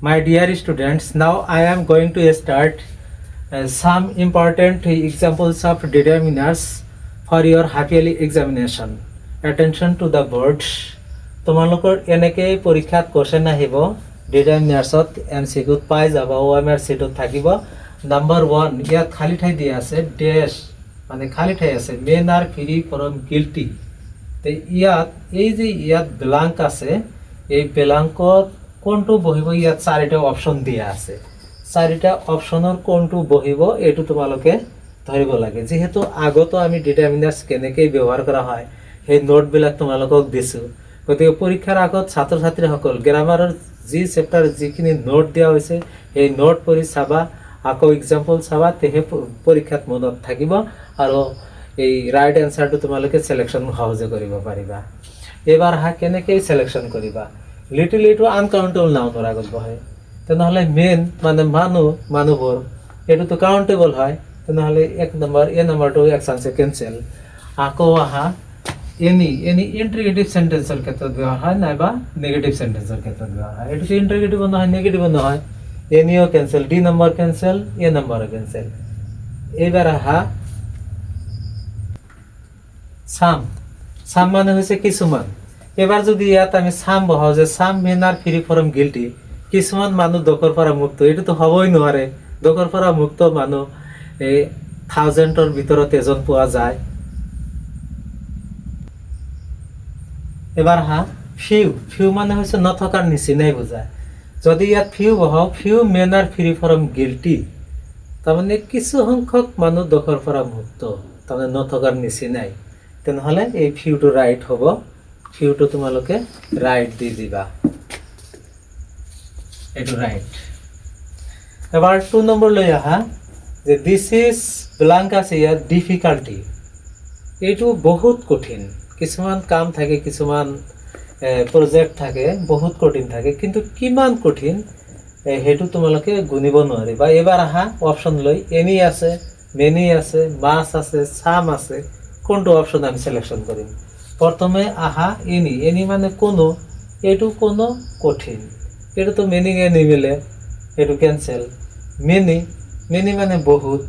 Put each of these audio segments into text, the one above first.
My dear students, now I am going to start some important examples of determiners for your happily examination. Attention to the words. তোমালোকৰ এনেকে পৰীক্ষাত question আহিব ডিটাৰমিনাৰ্ছত এমসিকিউত পাই যাব OMR সিটত থাকিব number 1 ইয়াত খালি ঠাই দিয়া আছে ড্যাশ মানে খালি ঠাই আছে men are free from guilty তে ইয়াত ব্ল্যাঙ্ক আছে এই ব্ল্যাঙ্কত কোনটো বহিব ইয়াত চাৰিটা অপচন দিয়া আছে চাৰিটা অপচনৰ কোনটো বহিব এটো তোমালোকে ধৰিব লাগে যেহেতু আগতো আমি ডিটাৰমিনাৰ্স কেনেকৈ ব্যৱহাৰ কৰা হয় সেই নোট বিলাক তোমালোকক দিছো গতিকে পৰীক্ষাৰ আগত ছাত্ৰ ছাত্ৰীসকল গ্ৰামাৰৰ যি চেপ্টাৰ যিখিনি নোট দিয়া হৈছে এই নোট পঢ়ি চাবা আকৌ এক্সাম্পল চাবা তেহে পৰীক্ষাত মনত থাকিব আৰু এই ৰাইট এনসাৰটো তোমালোকে সিলেকশন সহজে কৰিব পাৰিবা এবাৰ কেনেকৈ সিলেকশন কৰিবা লিটল এটো আনকাউন্টেবল নাউনৰ আগত বহে তেনেহলে মেন মানে মানুহবোৰ এটো তো কাউন্টেবল হয় তেনেহলে এক নম্বৰ এ নম্বৰটো এক্সানসে ক্যান্সেল আকৌ এনি ইন্টিগ্ৰেটিভ সেন্টেন্সৰ ক্ষেত্ৰত ব্যৱহাৰ হয় নাইবা নেগেটিভ সেন্টেন্সৰ ক্ষেত্ৰত ব্যৱহাৰ হয় এটো ইন্টিগ্ৰেটিভ নহয় নেগেটিভ নহয় এনিও cancel D number cancel A number cancel এবাৰ সাম মানে হৈছে কিছুমান এবাৰ যদি ইয়াত আমি সাম বহাও যে সাম মেন আৰ ফ্ৰি ফ্ৰম গিল্টি কিছুমান মানুহ দোষৰ পৰা মুক্ত এটো তো হবই নোৱাৰে দোষৰ পৰা মুক্ত মানুহ এই 1000ৰ ভিতৰত এজন পোৱা যায় এবাৰ ফিউ মানে হৈছে নথকাৰ নিচিনাই বুজায় যদি ইয়াত ফিউ বহাও ফিউ মেন আৰ ফ্ৰি ফ্ৰম গিল্টি তাৰমানে কিছু সংখ্যক মানুহ দোষৰ পৰা মুক্ত তাৰমানে নথকাৰ নিচিনাই তেনেহলে এই ফিউটো ৰাইট হ'ব ফিউটো তোমালোকে ৰাইট দি দিবা এটো ৰাইট এবাৰ 2 নম্বৰ লৈ যে দিস ইজ ব্ল্যাঙ্ক আছে ইয়াত ডিফিকাল্টি এটো বহুত কঠিন কিছুমান কাম থাকে কিছুমান প্ৰজেক্ট থাকে বহুত কঠিন থাকে কিন্তু কিমান কঠিন হেতু তোমালোকে গুনিব নোৱাৰিবা এবাৰ অপচন লৈ এনি আছে মেনি আছে মাস আছে সাম আছে কোনটো অপচন আমি সিলেকশন কৰিম প্রথমে এনি মানে এটো কঠিন এটো তো মিনিং এ নিমিলে এটো ক্যান্সেল মেনি মানে বহুত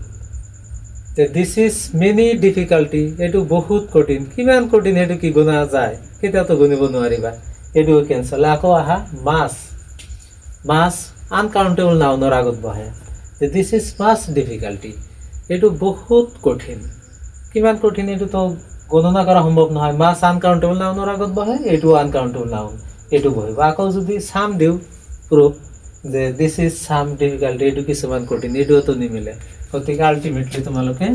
দিস ইজ মেনি ডিফিকাল্টি এটো বহুত কঠিন কিমান কঠিন এটো কি গুণা যায় কেতিয়া তো গুণিব নোৱাৰিবা এটো ক্যান্সেল আকৌ মাস আনকাউন্টেবল নাউনৰ আগত বহে দিস ইজ মাস ডিফিকাল্টি এটো বহুত কঠিন কিমান কঠিন এটো তো গণনা করা সম্ভৱ নহয় মাস আনকাউন্টেবল নাউনৰ আগত বহে এটো আনকাউন্টেবল নাউন এটো বহিব আকৌ যদি সাম দিও প্রুফ যে দিস ইজ সাম ডিফিকাল্টি এটো কিছুমান কঠিন এটো তো নিমিলে গতিকে আলটিমেটলি তোমালোকে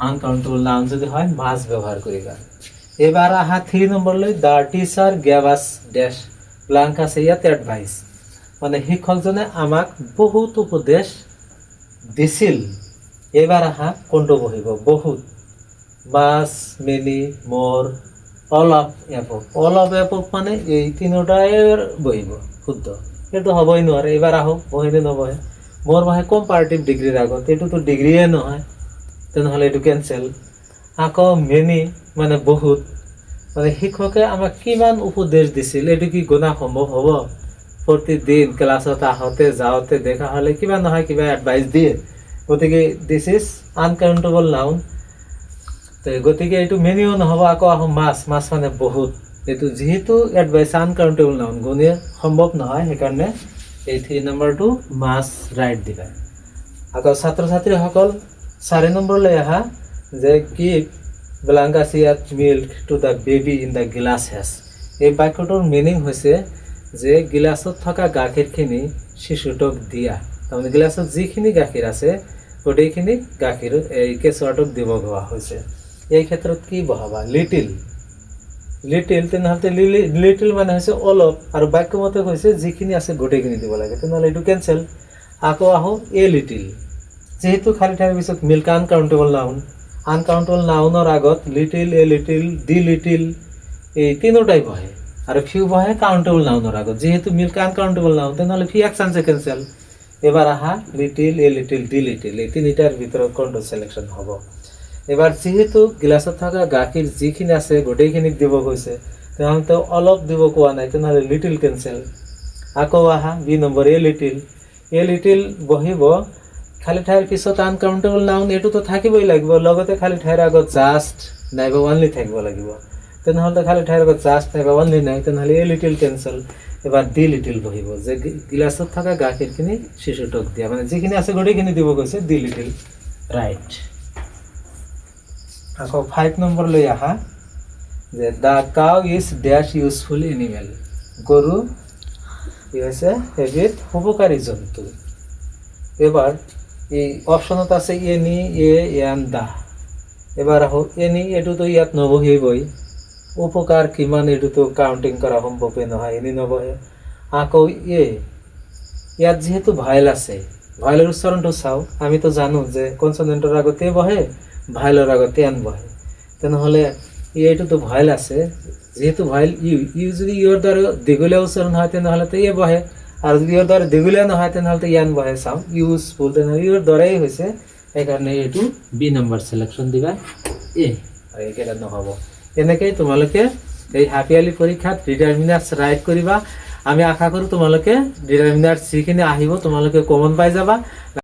আনকাউন্টেবল নাউন যদি হয় মাস ব্যবহার করিবা এবাৰ 3 নম্বৰ লৈ the teacher gave us dash blank আছে ইয়াত এডভাইস মানে শিক্ষকজনে আমাক বহুত উপদেশ দিছিল এবাৰ কোনটো বহিব বহুত মাস মেনি মোর অল অফ এপক মানে এই তিনোটাই বহিব শুদ্ধ এটো হবই নোৱাৰে এবাৰ বহিলে নবহে মোর বহে কম্পারেটিভ ডিগ্রির আগত এটো তো ডিগ্রিয়ে নহয় তেনেহলে এটো ক্যান্সেল আকৌ মেনি মানে বহুত মানে শিক্ষকে আমাক কিমান উপদেশ দিছিল এটো কি গুণা সম্ভৱ হ'ব প্ৰতিদিন ক্লাছত আহতে যাওতে দেখা হলে কিবা নহয় কিবা এডভাইস দিয়ে গতিকে দিস ইজ আনকাউন্টেবল নাউন গতিকে এটো মেনিও নহব আকৌ মাস মানে বহুত এটো যেহেতু এডভাইস আনকাউন্টেবল নাউন গুণে সম্ভৱ নহয় সেইকাৰণে এই 3 নম্বৰটো মাস ৰাইট দিবা আকৌ ছাত্ৰ ছাত্ৰীসকল 4 নম্বৰ লৈ যে গিভ ব্ল্যাঙ্ক আছে ইয়াত milk to the baby in the glasses এই বাক্যটোৰ মিনিং হৈছে যে গিলাসত থকা গাখীৰখিনি শিশুটোক দিয়া তাৰমানে গিলাসত যিখিনি গাখীৰ আছে গোটেইখিনি গাখীৰ এই কেঁচুৱাটোক দিব কোৱা হৈছে এই ক্ষেত্ৰত কি বহাবা লিটিল তেনেহলে লিটিল মানে হৈছে অলপ আৰু বাক্যমতে কৈছে যিখিনি আছে গোটেইখিনি দিব লাগে তেনেহলে এটো ক্যান্সেল আকৌ এ লিটিল যেহেতু খালি ঠাইৰ পিছত মিল্ক আনকাউন্টেবল নাউনৰ আগত little a little the little এই তিনোটাই বহে আৰু ফিউ বহে কাউন্টেবল নাউনৰ আগত যেহেতু মিল্ক আনকাউন্টেবল নাউন তেনেহলে ফি এক্সানসে ক্যান্সেল এবাৰ little a little the little এই তিনিটাৰ ভিতৰত কোনটো সিলেকশন হ'ব এবাৰ যেহেতু গ্লাসত থকা গাখীৰ যিখিনি আছে গোটেইখিনি দিব কৈছে তেনেহলে অলপ দিব কোৱা নাই তেনেহলে লিটিল ক্যান্সেল আকৌ আহা বি নম্বৰ এ লিটিল বহিব খালী ঠাইৰ পিছত আনকাউণ্টেবল নাউন এইটোতো থাকিবই লাগিব, লগতে খালী ঠাইৰ আগত জাষ্ট নাইবা অনলি থাকিব লাগিব। তেনেহ'লে খালী ঠাইৰ আগত জাষ্ট নাইবা অনলি নাই, তেনেহ'লে এ লিটিল কেঞ্চেল। এবাৰ ডি লিটিল বহিব, যে গিলাচত থকা গাখীৰখিনি শিশুটোক দিয়া, মানে যিখিনি আছে গোটেইখিনি দিব কৈছে, ডি লিটিল ৰাইট। আকৌ 5 নম্বৰ লৈ আহা যে the cow is dash useful animal. গৰু কি হৈছে এবিধ উপকাৰী জন্তু। এবার এই অপশনত আছে এনি এ এন দা। এবার আহো এনি, এইটো তো ইয়াত নবহিবই, উপকার কিমান এইটো তো কাউন্টিং করা সম্ভৱে নহয়, এনি নবহে। আকৌ ইয়াত যেহেতু ভাইল আছে, ভাইলেৰ উচ্চাৰণটো চাওঁ, আমি তো জানো যে কনসোনেন্টৰ আগতে বহে, ভাইলৰ আগতে এন বহে। তেনেহ'লে এইটো তো ভাইল আছে, যেহেতু ভাইল ইউ যদি ইয়ৰ দ্বাৰা দীঘলীয়া উচ্চাৰণ হয় তেনেহ'লে তো বহে, আৰু যদি ইয়ৰ দ্বাৰা দীঘলীয়া নহয় তেনেহ'লে তো ইয়ান বহে। চাওঁ ইউজফুল, তেনেহ'লে ইয়ৰ দ্বাৰাই হৈছে, সেইকাৰণে এইটো বি নম্বৰ চিলেকশ্যন দিবা এ, আৰু এইকেইটা নহ'ব। এনেকেই তোমালোকে এই হাফ ইয়াৰলি পৰীক্ষাত ডিটাৰমিনাৰ্ছ ৰাইট কৰিবা। আমি আশা কৰোঁ তোমালোকে ডিটাৰমিনাৰ্ছ যিখিনি আহিব তোমালোকে কমন পাই যাবা।